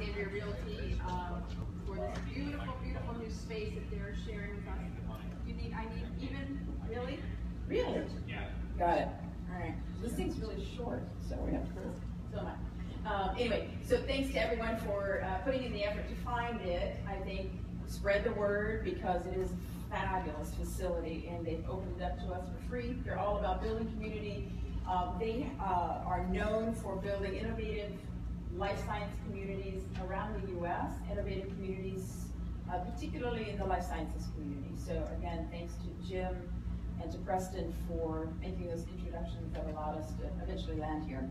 Xavier Realty for this beautiful, beautiful new space that they're sharing with us. I need even, really? Really? Yeah. Got it. All right. This thing's really short, so we have to put it. So am I. Anyway, so thanks to everyone for putting in the effort to find it. I think spread the word because it is a fabulous facility and they've opened it up to us for free. They're all about building community. They are known for building innovative life science communities around the U.S., innovative communities, particularly in the life sciences community. So again, thanks to Jim and to Preston for making those introductions that allowed us to eventually land here.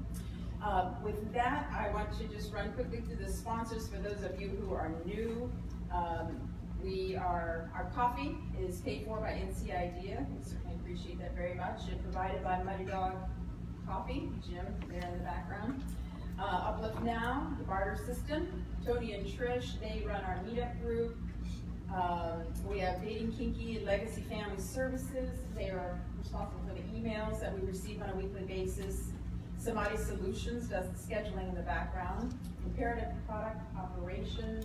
With that, I want to just run quickly through the sponsors for those of you who are new. Our coffee is paid for by NC Idea. We certainly appreciate that very much. And provided by Muddy Dog Coffee, Jim there in the background. Uplift Now, the barter system. Tony and Trish, they run our meetup group. We have Dating Kinky and Legacy Family Services. They are responsible for the emails that we receive on a weekly basis. Somebody Solutions does the scheduling in the background. Imperative Product Operations,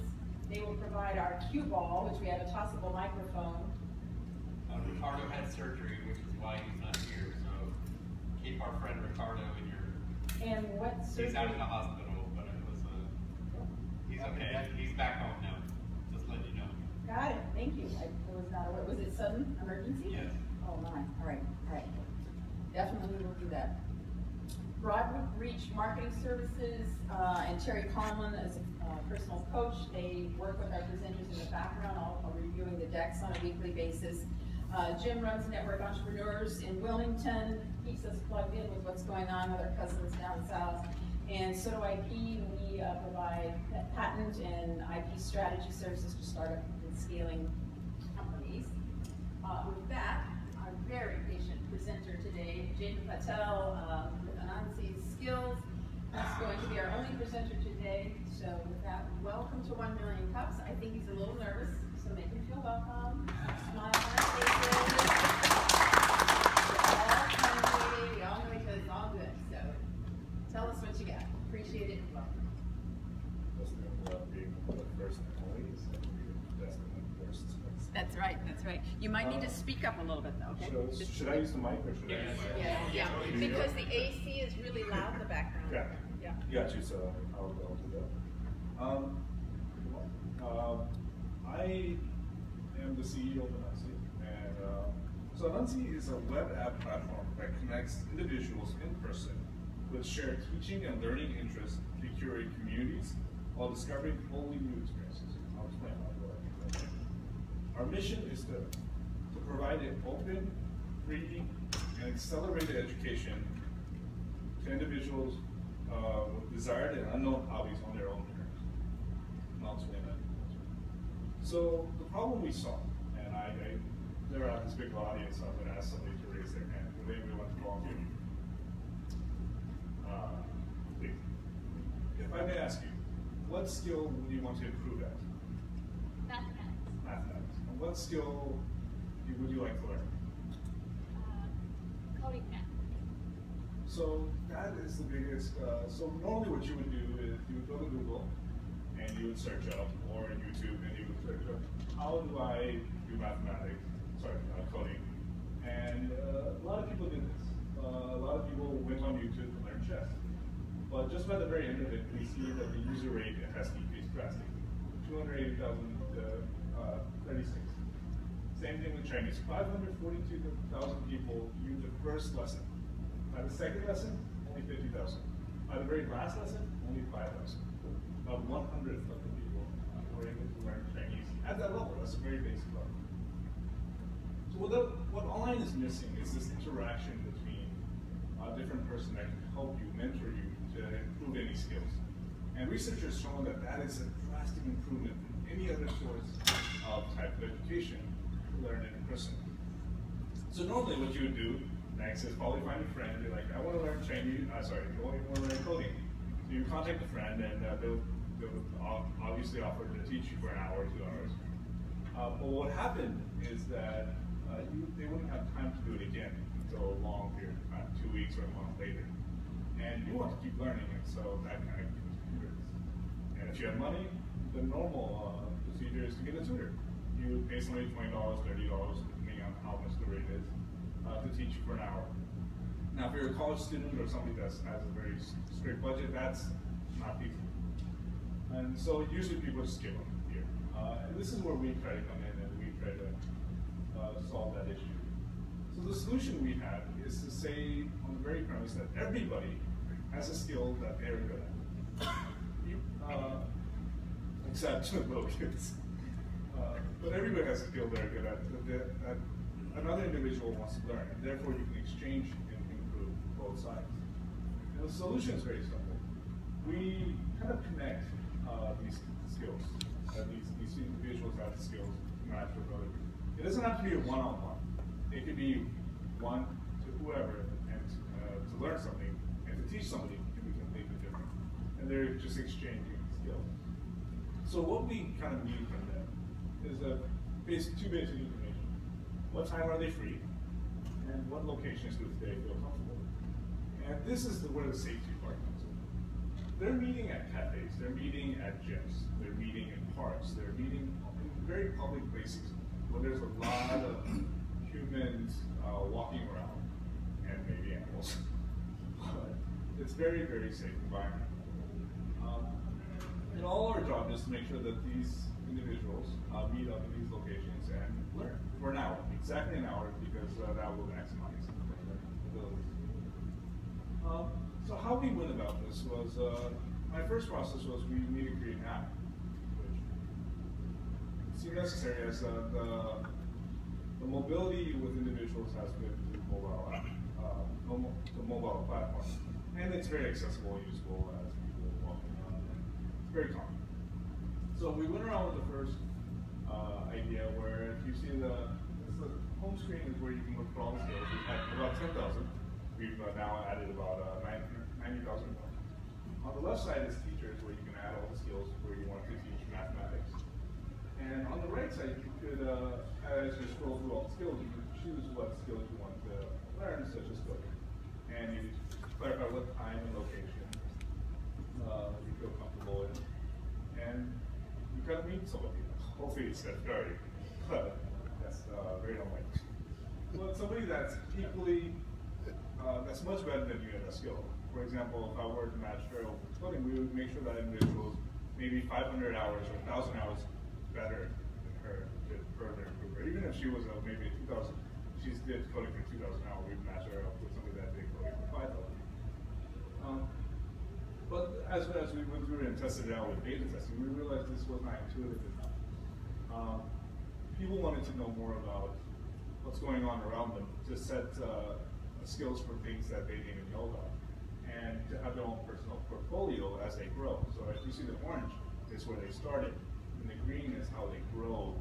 they will provide our cue ball, which we have a tossable microphone. Ricardo had surgery, which is why he's not here. So keep our friend Ricardo in your. And what surgery? He's out in the hospital, but it was. He's okay. He's back home now. Just letting you know. Got it. Thank you. I was not aware. Was it sudden emergency? Yes. Oh my. All right. All right. Definitely will do that. Broad Reach Marketing Services and Terry Conlon as a personal coach. They work with our presenters in the background, all reviewing the decks on a weekly basis. Jim runs Network Entrepreneurs in Wilmington, keeps us plugged in with what's going on with our cousins down south. And so do IP. We provide patent and IP strategy services to startup and scaling companies. With that, our very patient presenter today, Jaymin Patel, with Anansi Skills. He's going to be our only presenter today. So with that, welcome to 1 Million Cups. I think he's a little nervous, so make him feel welcome. Smile on our faces. We all know each other. It's all good. So tell us what you got. Appreciate it. Welcome. Being the first employees and that's the first. That's right. That's right. You might need to speak up a little bit, though. Okay? Should I use the mic or should I? Yeah. Because the AC is really loud in the background. Yeah. Got you. So I'll do that. I am the CEO of Anansi, and so Anansi is a web app platform that connects individuals in person with shared teaching and learning interests to curate communities while discovering wholly new experiences. I'll explain how. Our mission is to provide an open, free, and accelerated education to individuals with desired and unknown hobbies on their own terms. And I'll explain that. So the problem we saw, and there are this big audience, so I'm going to ask somebody to raise their hand. Would anybody want to volunteer? Please. If I may ask you, what skill would you want to improve at? Mathematics. Mathematics. And what skill would you like to learn? Coding math. So that is the biggest, so normally what you would do is you would go to Google and you would search up, or YouTube and you would search up, how do I do mathematics, coding. And a lot of people did this. A lot of people went on YouTube to learn chess. But just by the very end of it, we see that the user rate has decreased drastically. 280,000 to 36. Same thing with Chinese. 542,000 people viewed the first lesson. By the second lesson, only 50,000. By the very last lesson, only 5,000. About 1/100th of the people were able to learn Chinese at that level. That's a very basic level. So what online is missing is this interaction between a different person that can help you, mentor you to improve any skills. And research has shown that that is a drastic improvement from any other source of type of education to learn in person. So normally what you would do next is probably find a friend, be like, I want to learn Chinese, you want to learn coding. So you contact a friend and they'll obviously offer to teach you for an hour or 2 hours. But what happened is that they wouldn't have time to do it again until a long period of time, 2 weeks or a month later. And you want to keep learning, and so that kind of contributes. And if you have money, the normal procedure is to get a tutor. You would pay somebody $20, $30, depending on how much the rate is, to teach you for an hour. Now, if you're a college student or somebody that has a very strict budget, that's not feasible. And so usually people just give them here. And this is where we try to come in and we try to solve that issue. So the solution we have is to say on the very premise that everybody has a skill that they're good at. Except little kids. But everybody has a skill they're good at that another individual wants to learn, and therefore you can exchange and improve both sides. And the solution is very simple. We kind of connect these skills. These individuals have the skills to match with other people. It doesn't have to be a one-on-one. It could be one to whoever, and to learn something, and to teach somebody can be completely different. And they're just exchanging skills. So what we kind of need from them is two basic information. What time are they free? And what locations do they feel comfortable with? And this is where the safety part comes in. They're meeting at cafes, they're meeting at gyms, they're meeting in parks, they're meeting in very public places where there's a lot of humans walking around, and maybe animals. But it's very, very safe environment. And all our job is to make sure that these individuals meet up in these locations and learn for an hour, exactly an hour, because that will maximize their abilities. So how we went about this was, my first process was we needed to create an app, which seemed necessary as the mobility with individuals has been through mobile app, the mobile platform, and it's very accessible and useful as people walking around. It's very common. So we went around with the first idea where if you see the home screen is where you can look for all the skills. We've had about 10,000. We've now added about 90,000 more. On the left side is teachers, where you can add all the skills where you want to teach mathematics. And on the right side, you could, as you scroll through all the skills, you can choose what skills you want to learn, such as coding. And you clarify what time and location you feel comfortable in. And you kind of meet somebody. Hopefully it's very, but that's very unlikely. But somebody that's equally, that's much better than you at a skill. For example, if I were to match her with coding, we would make sure that individual is maybe 500 hours or 1,000 hours better than her to further improve her. Even if she was maybe 2,000, she did coding for 2,000 hours, we'd match her up with somebody that did coding for 5,000. But as we went through and tested it out with beta testing, we realized this was not intuitive enough. People wanted to know more about what's going on around them, to set skills for things that they didn't even know about, and to have their own personal portfolio as they grow. So as you see, the orange is where they started, and the green is how they grow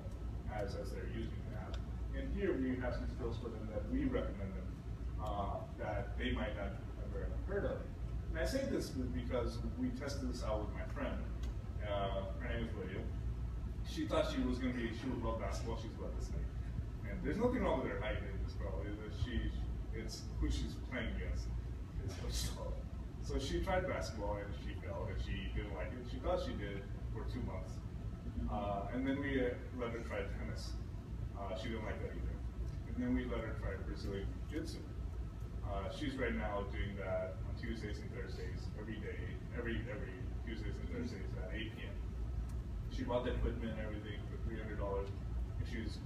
as they're using the app. And here we have some skills for them that we recommend them that they might not have ever heard of. And I say this because we tested this out with my friend. Her name is Lydia. She thought she would love basketball. She's about this big. And there's nothing wrong with her height in this probably. It's who she's playing against is what's tall. So she tried basketball and she failed and she didn't like it. She thought she did for 2 months. And then we let her try tennis. She didn't like that either. And then we let her try Brazilian Jiu-Jitsu. She's right now doing that on Tuesdays and Thursdays, every day, every Tuesdays and Thursdays at 8 p.m. She bought the equipment and everything for $300, and she's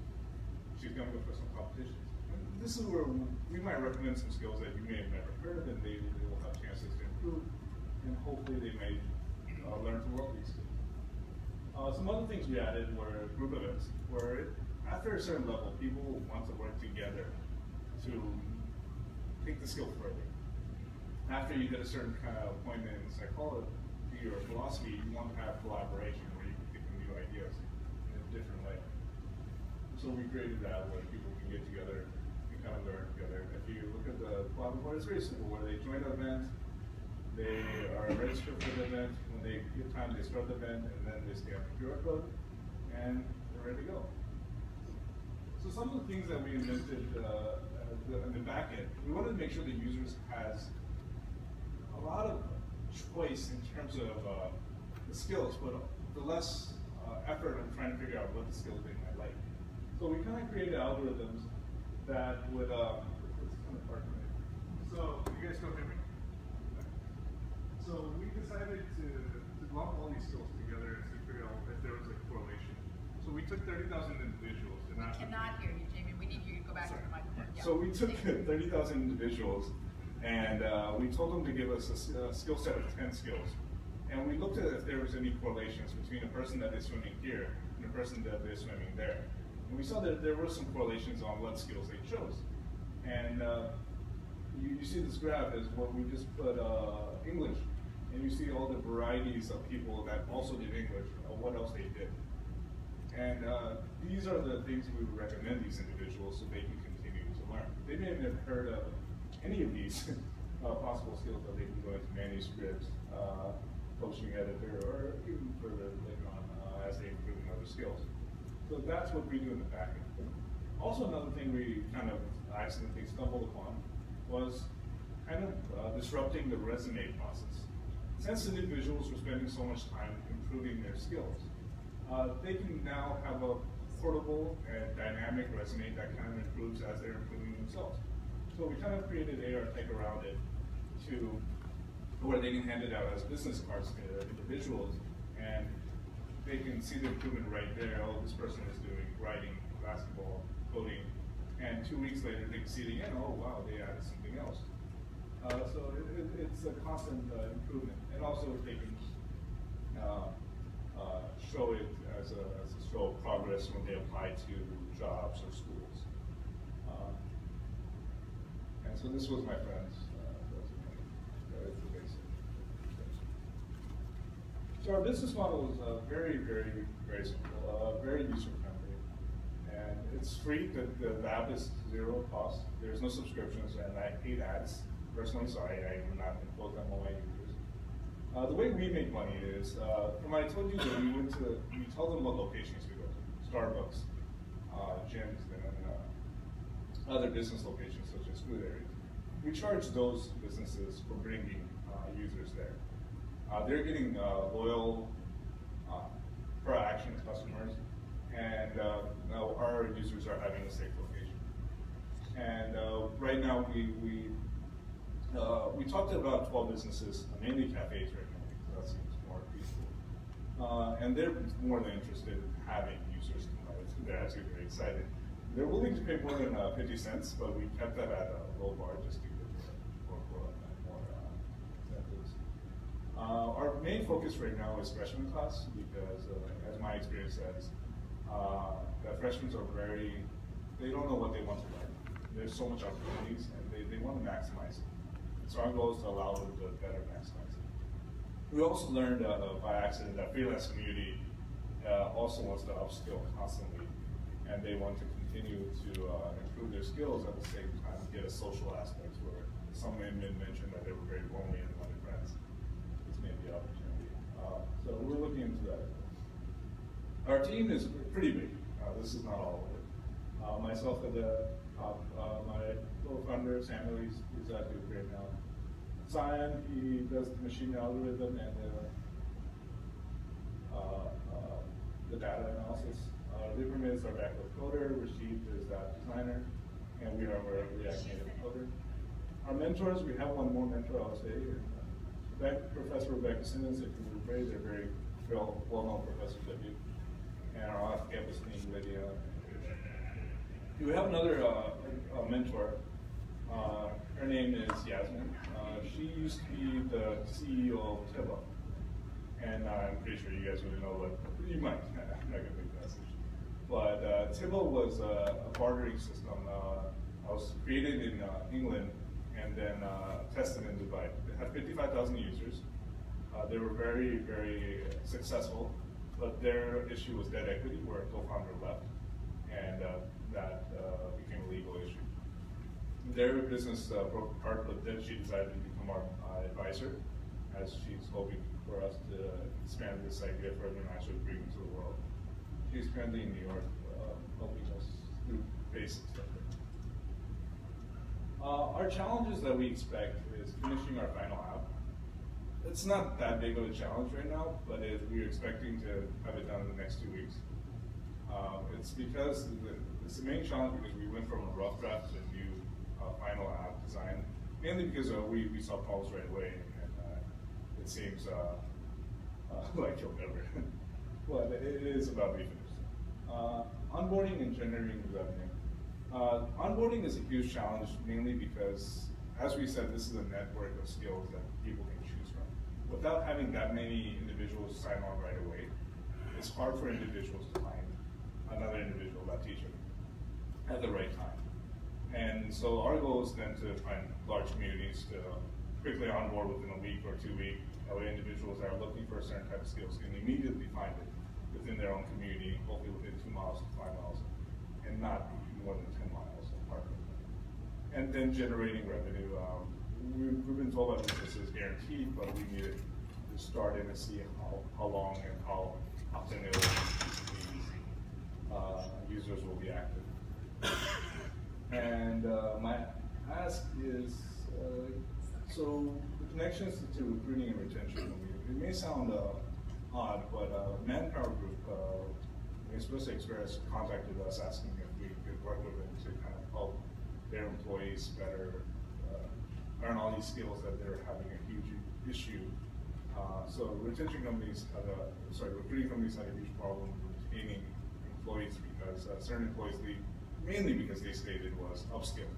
going to go for some competitions. And this is where we might recommend some skills that you may have never heard of, and they will have chances to improve, and hopefully they may learn to work these skills. Some other things we added were group events, where after a certain level, people want to work together to take the skill further. After you get a certain kind of point in psychology or philosophy, you want to have collaboration where you can think of new ideas in a different way. So we created that where people can get together and kind of learn together. If you look at the platform, it's very simple, where they join the event, they are registered for the event, when they get time, they start the event, and then they scan the QR code, and they're ready to go. So some of the things that we invented in the back end, we wanted to make sure the users has a lot of choice in terms of the skills, but the less effort on trying to figure out what the skills they might like. So we kind of created algorithms that would, so you guys still hear me? So we decided to lump all these skills together and to figure out if there was a correlation. So we took 30,000 individuals and asked them. Cannot hear you, Jaymin. We need you to go back to the microphone. Yeah. So we took 30,000 individuals and we told them to give us a skill set of 10 skills. And we looked at if there was any correlations between a person that is swimming here and a person that is swimming there. And we saw that there were some correlations on what skills they chose. And you see this graph is where we just put English. And you see all the varieties of people that also did English, what else they did. And these are the things we would recommend these individuals so they can continue to learn. They may have never heard of any of these possible skills that they can go into manuscripts, coaching editor, or even further later on as they improve in other skills. So that's what we do in the back end. Also, another thing we kind of accidentally stumbled upon was kind of disrupting the resume process. Since individuals were spending so much time improving their skills, they can now have a portable and dynamic resume that kind of improves as they're improving themselves. So we kind of created AR tech around it to where they can hand it out as business cards to individuals, and they can see the improvement right there. Oh, this person is doing writing, basketball, coding, and 2 weeks later they can see it again. Oh, wow, they added something else. So it's a constant improvement, and also they can show it as a show of progress when they apply to jobs or schools. And so this was my friend's resume. It's the basic. So our business model is very, very, very simple, very user-friendly, and it's free. The app is zero cost. There's no subscriptions, and I hate ads personally, so I will not impose them on my users. The way we make money is, from what I told you, that we tell them what locations we go to: Starbucks, gyms, and other business locations such as food areas. We charge those businesses for bringing users there. They're getting loyal, per-action customers, and now our users are having a safe location. And right now, we talked to about 12 businesses, mainly cafes right now, because that seems more peaceful. And they're more than interested in having users come by. They're actually very excited. They're willing to pay more than 50 cents, but we kept that at a low bar just to get more incentives. Our main focus right now is freshman class, because as my experience says, that freshmen are they don't know what they want to learn. There's so much opportunities, and they want to maximize it. So our goal is to allow them to better maximize it. We also learned by accident that freelance community also wants to upskill constantly, and they want to continue to improve their skills at the same time, get a social aspect where some women mentioned that they were very lonely and wanted friends. This may be an opportunity. So we're looking into that. Our team is pretty big. This is not all of it. Myself at the top, my co-founder, Samuel, he's actually great now. Zion, he does the machine algorithm and the data analysis. Lieberman is our backup coder, Rashid is that designer, and we are our React Native coder. Our mentors, we have one more mentor, I'll say. Professor Rebecca Simmons, if you were they're very well-known professors at Duke. And our off-campus team, Lydia. We have another mentor. Her name is Yasmin. She used to be the CEO of Tibble. And I'm pretty sure you guys would know what, you might, I'm not going to make that message. But Tibble was a bartering system. It was created in England and then tested in Dubai. It had 55,000 users. They were very, very successful, but their issue was debt equity, where a co-founder left, and that became a legal issue. Their business broke apart, but then she decided to become our advisor, as she's hoping for us to expand this idea further and actually bring it to the world. She's currently in New York, helping us do basic stuff. Our challenges that we expect is finishing our final app. it's not that big of a challenge right now, but we're expecting to have it done in the next 2 weeks. It's because it's the main challenge because we went from a rough draft to a new final app design, mainly because we saw problems right away, and it seems like you'll never. But it is about being finished. Onboarding and generating revenue. Onboarding is a huge challenge, mainly because, as we said, this is a network of skills that people can choose from. Without having that many individuals sign on right away, it's hard for individuals to find another individual that teaches at the right time. And so our goal is then to find large communities to quickly onboard within a week or 2 weeks. That way individuals that are looking for a certain type of skills can immediately find it within their own community, hopefully within 2 miles to 5 miles, and not more than 10 miles apart. And then generating revenue. We've been told that this is guaranteed, but we need to start in and see how long and how often these users will be active. And my ask is, so the connections to recruiting and retention, it may sound odd, but Manpower Group, Especially Express, contacted us asking if we could work with them to kind of help their employees better learn all these skills that they're having a huge issue. So retention companies recruiting companies had a huge problem retaining employees because certain employees leave mainly because they stated was upskill.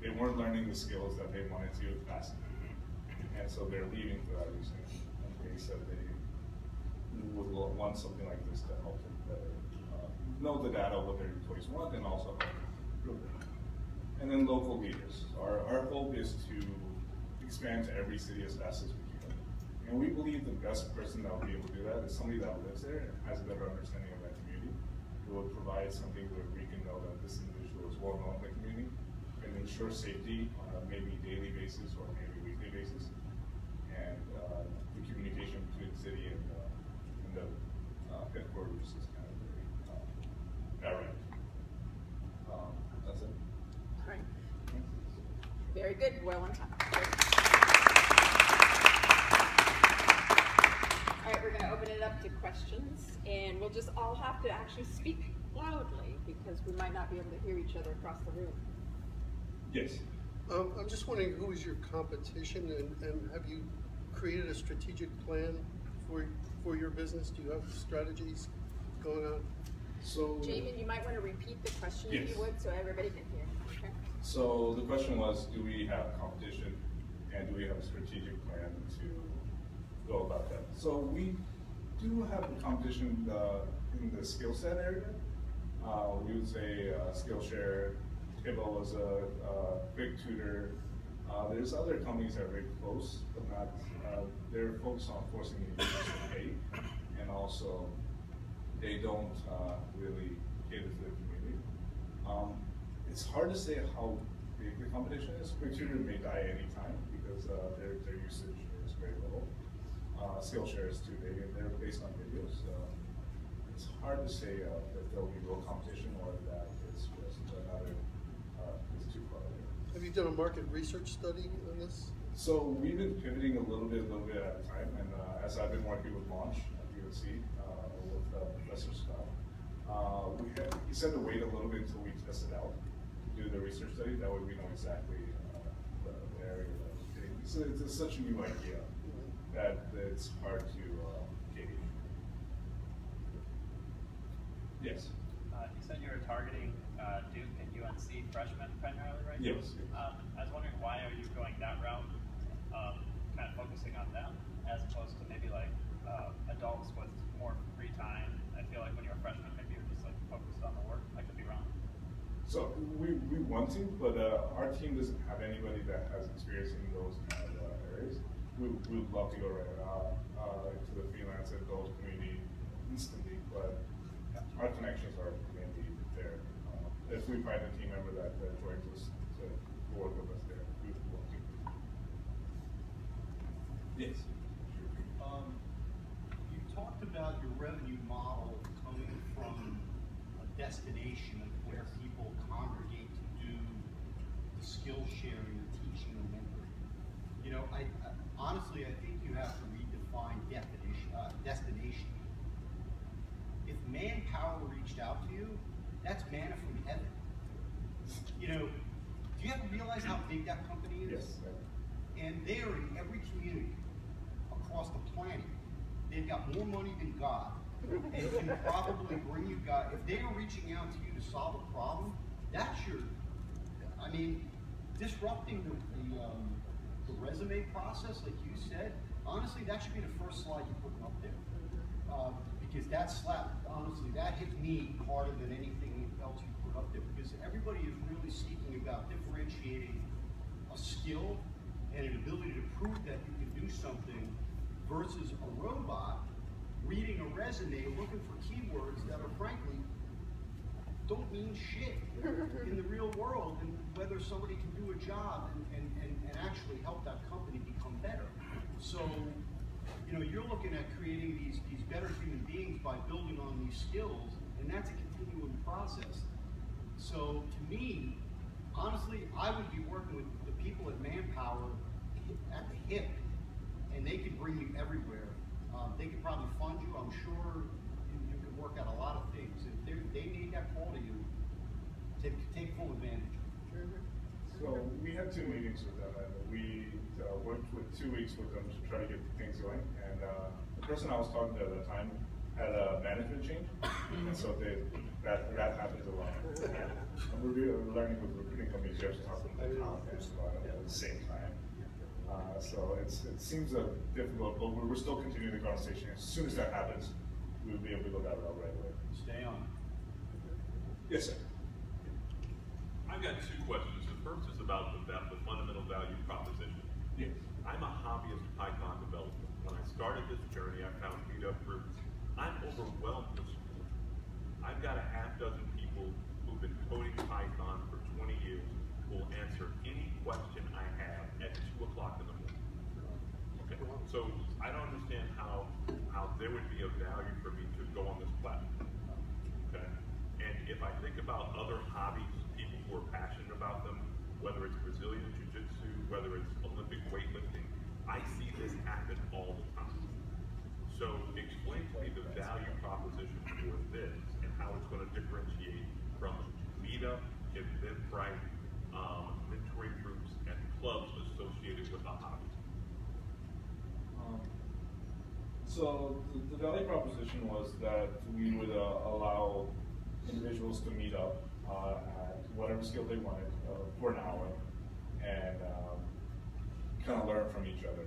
They weren't learning the skills that they wanted to fast enough. And so they're leaving for that reason. And they said they would want something like this to help them better know the data, what their employees want, and also help improve it. And then local leaders. Our hope is to expand to every city as fast as we can. And we believe the best person that will be able to do that is somebody that lives there and has a better understanding of that community. It will provide something where we can know that this individual is well known in the community and ensure safety on a maybe daily basis or maybe weekly basis. And the communication between the city and the headquarters is kind of very direct. That's it. All right. Very good. Well on time. All right, we're going to open it up to questions, and we'll just all have to actually speak loudly because we might not be able to hear each other across the room. Yes. I'm just wondering who is your competition, and have you created a strategic plan for your business? Do you have strategies going on? So, Jaymin, you might want to repeat the question if you would, so everybody can hear. Okay. So the question was, do we have competition, and do we have a strategic plan to go about that? So we do have a competition in the skill set area. We would say Skillshare, Table was a quick tutor. There's other companies that are very close, but not. They're focused on forcing the users to pay, and also they don't really cater to the community. It's hard to say how big the competition is. Quick tutor may die anytime because their usage is very low. Skillshare is too big, and they're based on videos. So it's hard to say that there'll be real competition or that it's just another. It's too far away. Have you done a market research study on this? So we've been pivoting a little bit at a time, and as I've been working with Launch at USC with Professor Scott, he said to wait a little bit until we test it out, do the research study. That way we know exactly the area that we're getting. So it's such a new idea that it's hard to gauge. Yes. You said you were targeting Duke and UNC freshmen primarily, right? Yes. I was wondering, why are you going that route, kind of focusing on them, as opposed to maybe like adults with more free time? I feel like when you're a freshman, maybe you're just like focused on the work. I could be wrong. So we want to, but our team doesn't have anybody that has experience in those kind of areas. We would love to go to the freelance and adult community instantly, but our connections are mainly there. If we find a team member that joins us to work with us there, we would love to. Yes. You talked about your revenue model coming from a destination of where people congregate to do the skill sharing, the teaching, and mentoring. You know, honestly, I think you have reached out to you, that's manna from heaven. You know, do you ever realize how big that company is? Yes. And they are in every community across the planet. They've got more money than God, and can probably bring you God. If they are reaching out to you to solve a problem, that's your, I mean, disrupting the resume process, like you said, honestly, that should be the first slide you put up there. Because that slap, honestly, that hit me harder than anything else you put up there. Because everybody is really speaking about differentiating a skill and an ability to prove that you can do something versus a robot reading a resume looking for keywords that are frankly don't mean shit in the real world, and whether somebody can do a job and actually help that company become better. So, you know, you're looking at creating these better human beings by building on these skills, and that's a continuing process. So to me, honestly, I would be working with the people at Manpower at the hip, and they could bring you everywhere. They could probably fund you. I'm sure you could work out a lot of things. If they made that call to you, take full advantage. So we had 2 meetings with them, and we worked with 2 weeks with them to try to get things going. And the person I was talking to at the time had a management change, and so that happens a lot. And we're learning with recruiting companies, you have to talk to them at the same time. So it seems difficult, but we're still continuing the conversation. As soon as that happens, we'll be able to go that route right away. Stay on. Yes, sir. I've got 2 questions. The first is about the fundamental value proposition. Yes. I'm a hobbyist Python developer. When I started this journey, I found meetup groups. I'm overwhelmed with support. I've got a half dozen people who've been coding Python for 20 years who will answer any question I have at 2 o'clock in the morning. Okay. So I don't understand how there would be a value for me to go on this platform. Okay. And if I think about other hobbies, people who are passionate about them, whether it's Brazilian Jiu-Jitsu, whether it's Olympic weightlifting, I see this happen all the time. So explain to me the value proposition for this and how it's going to differentiate from meetup, Eventbrite, mentoring groups, and clubs associated with a hobby. So the value proposition was that we would allow individuals to meet up at whatever skill they wanted for an hour and kind of learn from each other.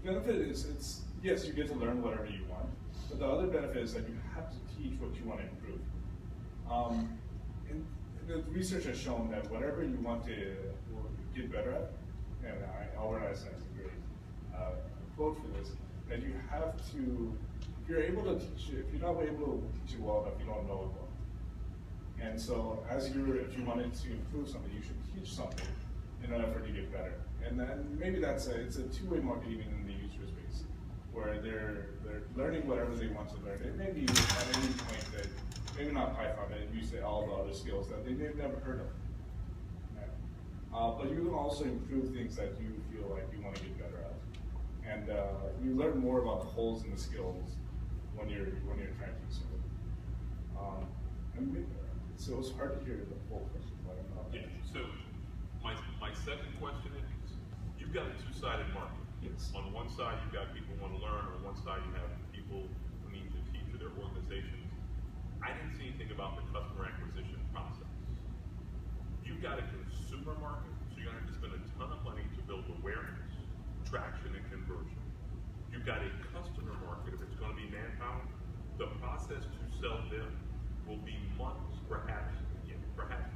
The benefit is, yes, you get to learn whatever you want, but the other benefit is that you have to teach what you want to improve. And the research has shown that whatever you want to get better at, and Albert Einstein is a great quote for this, that you have to, if you're able to teach it, if you're not able to teach it well enough, you don't know it well. And so if you wanted to improve something, you should teach something in an effort to get better. And then maybe it's a two-way market even in the user space, where they're learning whatever they want to learn. It may be at any point that, maybe not Python, but you say all the other skills that they've never heard of. Yeah. But you can also improve things that you feel like you want to get better at. And you learn more about the holes in the skills when you're trying to do something. So it's hard to hear the whole question. But I'm not. Yeah. So my second question is, you've got a two-sided market. Yes. On one side, you've got people who want to learn. On one side, you have people who need to teach or their organizations. I didn't see anything about the customer acquisition process. You've got a consumer market, so you're going to have to spend a ton of money to build awareness, traction, and conversion. You've got a customer market. If it's going to be manpower, the process to sell them will be months, perhaps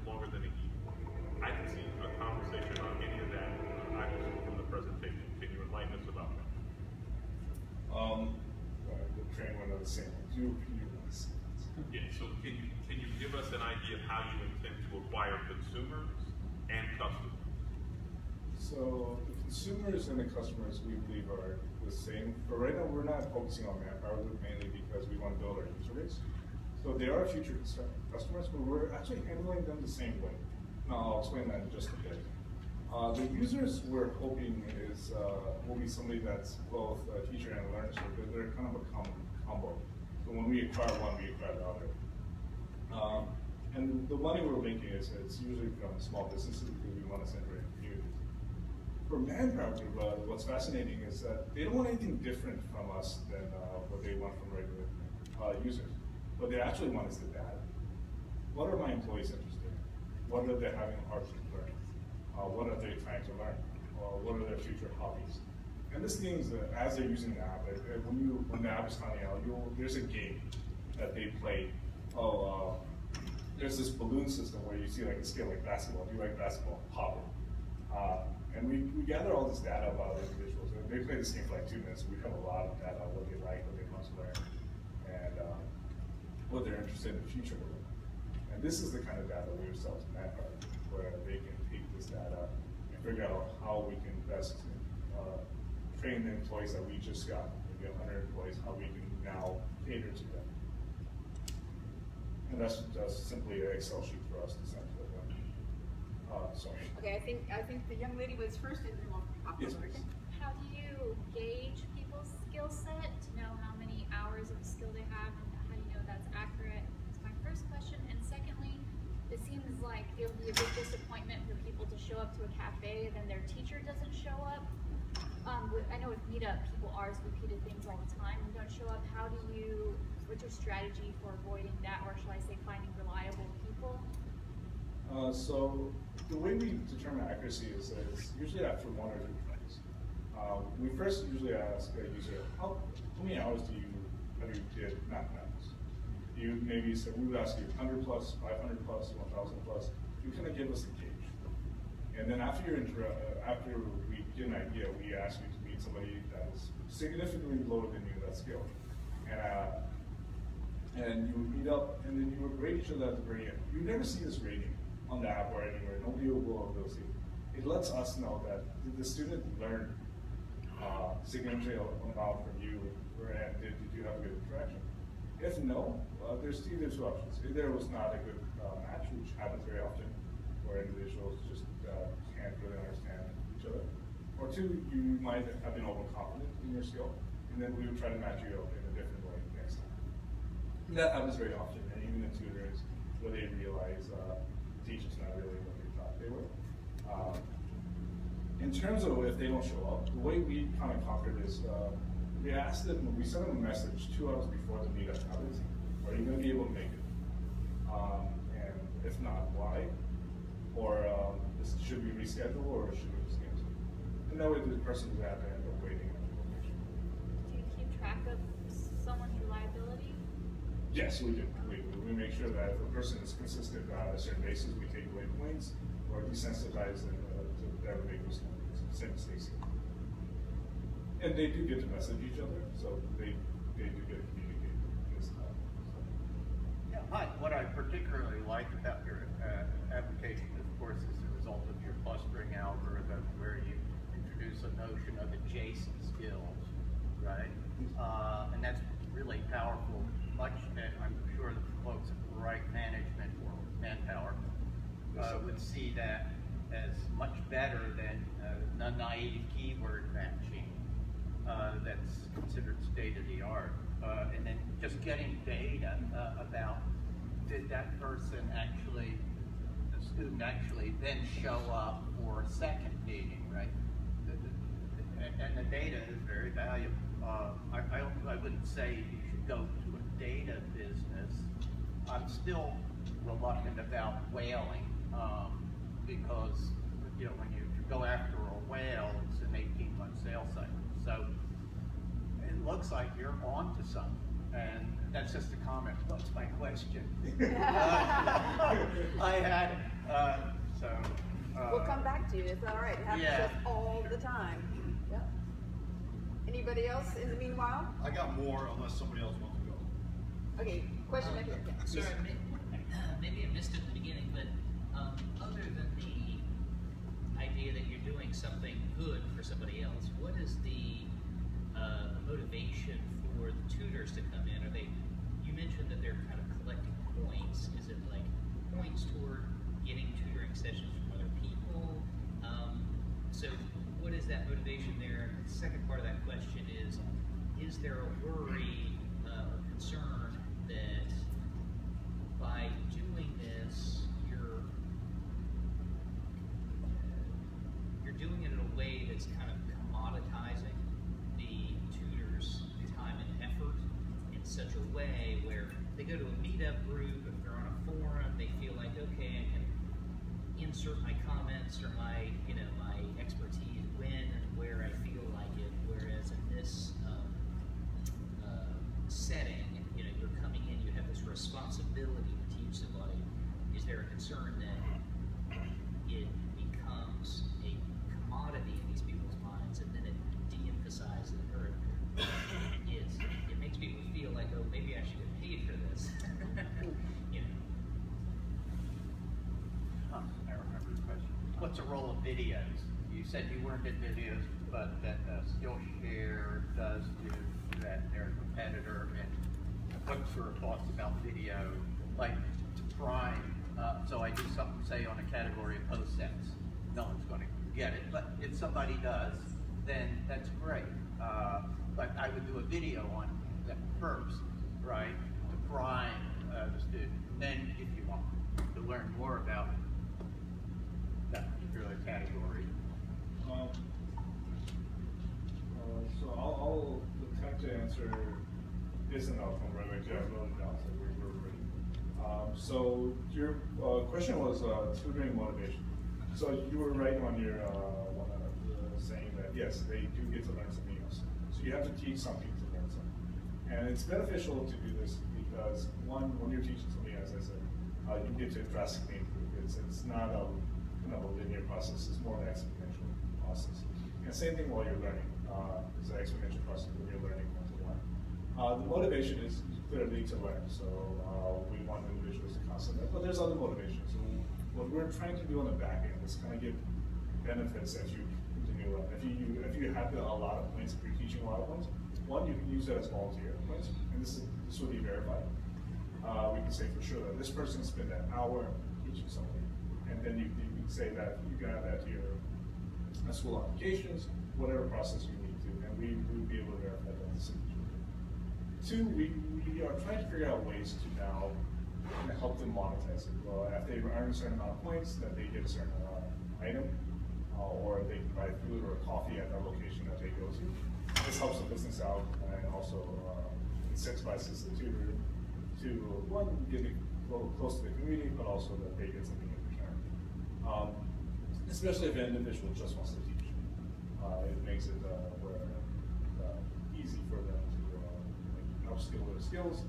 longer than a year. I didn't see a conversation on any of that from the presentation. Can you enlighten us about that? The train went on the same. Yeah, so can you give us an idea of how you intend to acquire consumers and customers? So the consumers and the customers we believe are the same. But right now we're not focusing on manpower mainly because we want to build our user base. So they are future customers, but we're actually handling them the same way. Now I'll explain that in just a bit. The users we're hoping will be somebody that's both a teacher and a learner, so they're kind of a combo. So when we acquire one, we acquire the other. And the money we're making it's usually from small businesses because we want to separate communities. For Manpower Group, what's fascinating is that they don't want anything different from us than what they want from regular users. What they actually want is the data. What are my employees interested in? What are they having a hard time learning? What are they trying to learn? What are their future hobbies? And this means that as they're using the app, when the app is coming out, there's a game that they play. There's this balloon system where you see like a scale like basketball. Do you like basketball? Pop it. And we gather all this data about individuals. And they play this game for like 2 minutes. We have a lot of data, what they like, what they want to learn, and what they're interested in the future with. And this is the kind of data we sell to Manpower, where they can take this data and figure out how we can best train the employees that we just got, maybe 100 employees, how we can now cater to them. And that's simply an Excel sheet for us to send to them. Sorry. Okay, I think the young lady was first in the Yes, please. How do you gauge people's skill set to know how many hours of skill they have and how do you know that's accurate? That's my first question. And secondly, it seems like it'll be a big disappointment for people to show up to a cafe and then their teacher doesn't show up. I know with Meetup, people ask repeated things all the time and don't show up. What's your strategy for avoiding that, or shall I say finding reliable people? So the way we determine accuracy is usually after 1 or 2 tries. We first usually ask a user, how many hours have you did mathematics? Maybe so we would ask you 100 plus, 500 plus, 1,000 plus. You kind of give us the gauge. And then after we get an idea, we ask you to meet somebody that is significantly lower than you in that skill. And you would meet up, and then you would rate each other at the very end. You never see this rating on the app or anywhere. Nobody will see it. It lets us know that did the student learn significant amount from you, and did you have a good interaction? If no, there's either 2 options. Either it was not a good match, which happens very often, where individuals just can't really understand each other. Or 2, you might have been overconfident in your skill, and then we would try to match you up in a different way next time. And that happens very often, and even in tutors, where they realize the teacher's not really what they thought they were. In terms of if they don't show up, the way we kind of conquer this, we ask them, we send them a message 2 hours before the meetup happens, are you going to be able to make it? And if not, why? Or should we reschedule, or should we just cancel? And that way the person who had to end up waiting at the location. Do you keep track of someone's reliability? Yes, we do. We make sure that if a person is consistent on a certain basis, we take away points or desensitize them to never make those same mistakes. And they do get to message each other, so they do get to communicate this time. Yeah, hi. What I particularly like about your application, of course, is the result of your clustering algorithm, where you introduce a notion of adjacent skills, right? And that's really powerful. Much that I'm sure the folks at Right Management or Manpower would see that as much better than naive keyword matching that's considered state-of-the-art. And then just getting data about did that person actually, the student actually then show up for a second meeting, right? And the data is very valuable. I wouldn't say you should go to a data business. I'm still reluctant about whaling because when you go after a whale, it's an 18-month sales cycle. So it looks like you're on to something, and that's just a comment. What's my question? I had it. We'll come back to you. It's all right. It happens to us all the time. Yeah. Anybody else in the meanwhile? I got more unless somebody else wants to go. Okay, question back here. Yeah. Sorry, maybe I missed it at the beginning, but other than the idea that you're doing something good for somebody else, what is the motivation for the tutors to come in? You mentioned that they're kind of collecting points. Is it like points toward getting tutoring sessions from other people? So what is that motivation there? The second part of that question is there a worry or concern that by doing this, you're doing it in a way that's kind of commoditizing the tutor's time and effort in such a way where they go to a meetup group, if they're on a forum, they feel like, okay, I can insert my comments or my, my expertise when and where I feel like it. Whereas in this setting, you're coming in, you have this responsibility to teach somebody. Is there a concern that it becomes a commodity in these people's minds, and then it de-emphasizes or it makes people feel like, oh, maybe I should get paid for this. I remember the question. What's the role of videos? You said you weren't in videos, but that Skillshare does do that. They're a competitor. And what's your thoughts about video? Like to prime, so I do something, say, on a category of post sets. No one's going to get it, but if somebody does, then that's great. But I would do a video on that first, right, to prime the student. Then, if you want to learn more about that particular category. So I'll attempt to answer this and outcome right away. I wrote it down, so we're ready. So your question was tutoring motivation. So you were right on your one of the saying that yes, they do get to learn something else. So you have to teach something to learn something, and it's beneficial to do this because one, when you're teaching something, as I said, you get to drastically improve. It's not a kind of a linear process. It's more of an exponential process. And same thing while you're learning. It's an exponential process when you're learning one-to-one. The motivation is clearly to learn. So we want individuals to constantly, but there's other motivations. So what we're trying to do on the back end is kind of give benefits as you continue to learn. If you have a lot of points, if you're teaching a lot of points, one, you can use that as volunteer points, and this will be verified. We can say for sure that this person spent an hour teaching something, and then you can say that you can add that to your school applications, whatever process you need to, and we will be able to verify that this is true. Two, we are trying to figure out ways to now help them monetize it. Well, if they earn a certain amount of points, then they get a certain item, or they can buy food or coffee at that location that they go to. This helps the business out and also incentivizes the tutor to, one, get close to the community, but also that they get something in return. Especially if an individual just wants to teach. It makes it easy for them to upskill their skills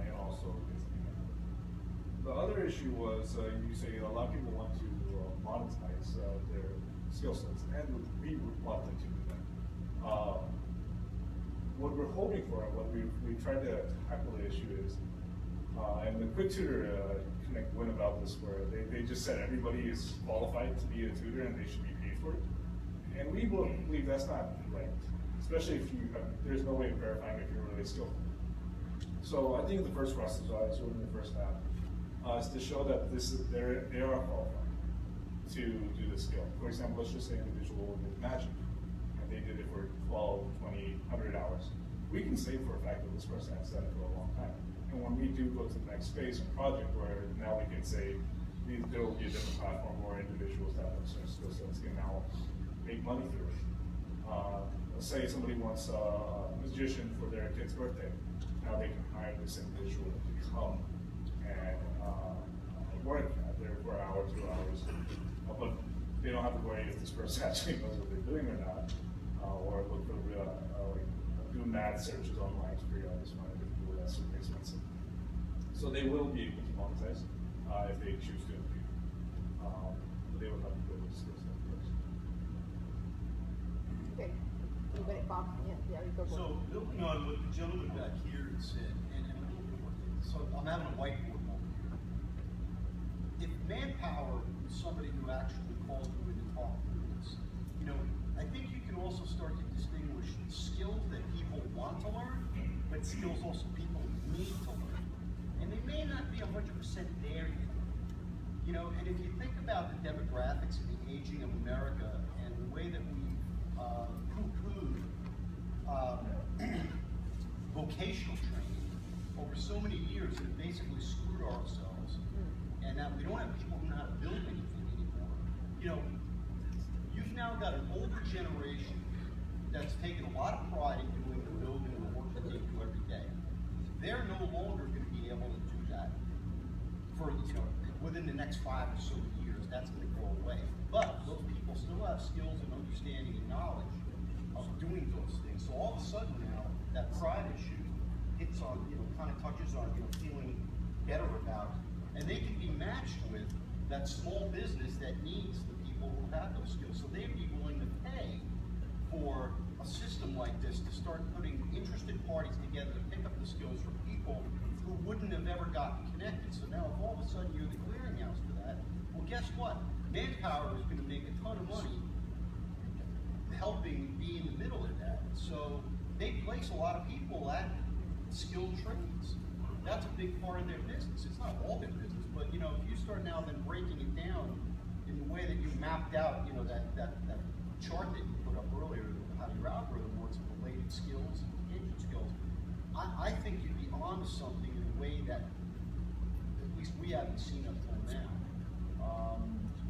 and also get something out of it. The other issue was you say a lot of people want to monetize their skill sets, and we want them to do that. What we're hoping for, and what we tried to tackle the issue is, and the Quick Tutor Connect went about this where they just said everybody is qualified to be a tutor and they should be paid for it. And we believe that's not right, especially if there's no way of verifying if you're really skillful. So I think the first process, sort of in the first half, is to show that they are qualified to do this skill. For example, let's just say an individual did magic, and they did it for 12, 20, 100 hours. We can say for a fact that this person has done it for a long time. And when we do go to the next phase and project, where now we can say there will be a different platform where individuals that have certain skill sets can now make money through it. Let's say somebody wants a magician for their kid's birthday. Now they can hire this individual to come and work there for an hour, 2 hours. But they don't have to worry if this person actually knows what they're doing or not, or look for do math searches online to figure out this money. That's super expensive. So they will be able to monetize if they choose to. But they will have to build the skill set first. Okay. Anybody, Bob? Yeah, you go. So building on what the gentleman back here had said, and a little bit more, so I'm having a whiteboard moment here. If manpower is somebody who actually calls you in to talk through this, I think you can also start to distinguish skills that people want to learn, but skills also people need to learn. And they may not be 100% there yet. And if you think about the demographics of the aging of America and the way that we poo-pooed vocational training, over so many years that have basically screwed ourselves, and that we don't have people who know how to build anything anymore. You know, you've now got an older generation that's taken a lot of pride in doing the building and the work that they do every day. They're no longer going to be able to do that for, you know, within the next 5 or so years. That's going to go away. But those people still have skills and understanding and knowledge of doing those things. So all of a sudden now, that pride issue hits on, you know, kind of touches on, you know, feeling better about it. And they can be matched with that small business that needs the people who have those skills. So they'd be willing to pay for a system like this to start putting interested parties together to pick up the skills from people who wouldn't have ever gotten connected. So now if all of a sudden you're the clearinghouse for that, well, guess what? Manpower is going to make a ton of money helping be in the middle of that. So they place a lot of people at skilled trades. That's a big part of their business. It's not all their business, but you know, if you start now then breaking it down in the way that you mapped out, you know, that chart that you put up earlier, how your algorithm works with related skills and engagement skills, I think you'd be onto something in a way that at least we haven't seen up till now.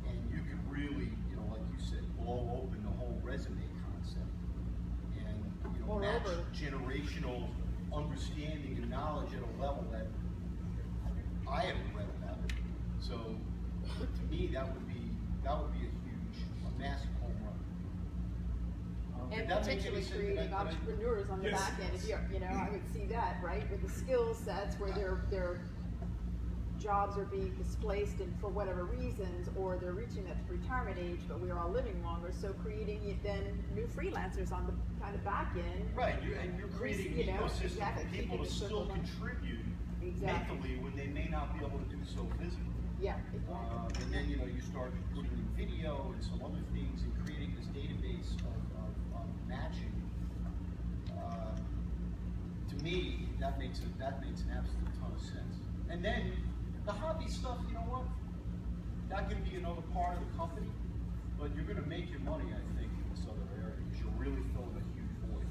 And you could really, you know, like you said, blow open the whole resume concept and, you know, match generational understanding and knowledge at a level that I haven't read about it. So to me, that would be a massive home run. And potentially creating entrepreneurs on the back end. If you know, I would see that, right, with the skill sets where their jobs are being displaced and for whatever reasons, or they're reaching that retirement age, but we're all living longer. So creating then new freelancers on the kind of back end. Right, and you're creating an ecosystem for people to still contribute mentally when they may not be able to do so physically. Yeah, exactly. And then, you know, you start putting in video and some other things and creating this database of matching. To me, that makes an absolute ton of sense. And then the hobby stuff, you know what? That can be another part of the company, but you're going to make your money, I think, in this other area because you'll really fill in a huge void.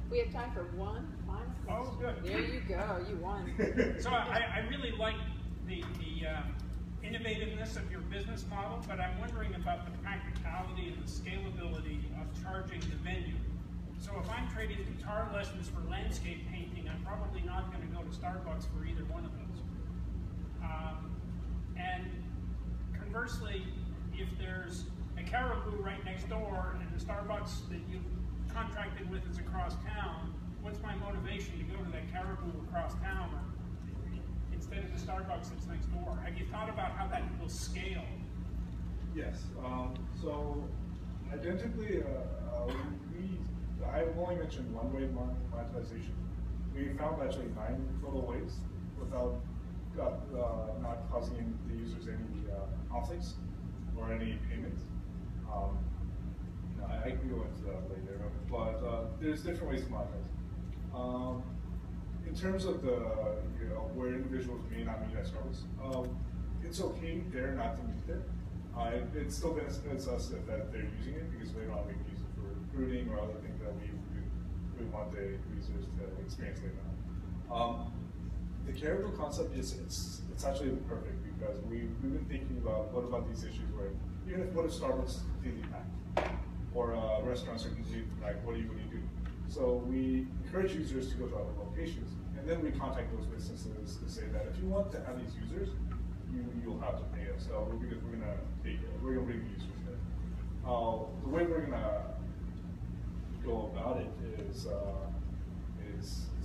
We have time for one final question. Oh, good. There you go. You won. So I really like the innovativeness of your business model, but I'm wondering about the practicality and the scalability of charging the venue. So if I'm trading guitar lessons for landscape painting, I'm probably not going to go to Starbucks for either one of those. And conversely, if there's a Caribou right next door and the Starbucks that you've contracted with is across town, what's my motivation to go to that Caribou across town instead of the Starbucks that's next door? Have you thought about how that will scale? Yes. So identically, I've only mentioned one way of monetization. We found actually 9 total ways without not causing the users any conflicts or any payments. I can go into that later, but there's different ways to monetize. In terms of the where individuals may not meet at Starbucks, it's okay there not to meet there. It still benefits us that they're using it because later on we can use it for recruiting or other things that we want the users to experience later on. The Caribou concept it's actually perfect because we've been thinking about what about these issues where even if what if Starbucks is completely packed or restaurants are completely packed, what do you do? So we encourage users to go to other locations, and then we contact those businesses to say that if you want to have these users, you'll have to pay us. So because we're gonna bring the users there. The way we're gonna go about it is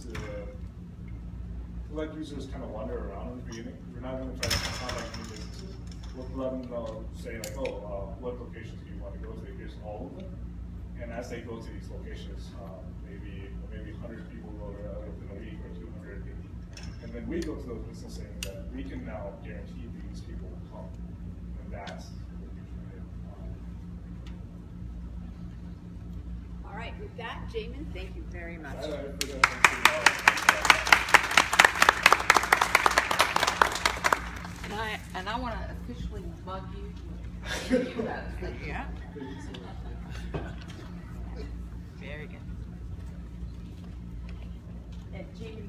to let users kind of wander around in the beginning. We're not going to try to contact new businesses. We'll let them know, say like, what locations do you want to go to? Here's all of them. And as they go to these locations, maybe 100 people go there within a week or 200. And then we go to those businesses saying that we can now guarantee these people will come. And that's what we're doing. All right, with that, Jaymin, thank you very much. And I want to officially bug you. Yeah. Very good. And Jaymin,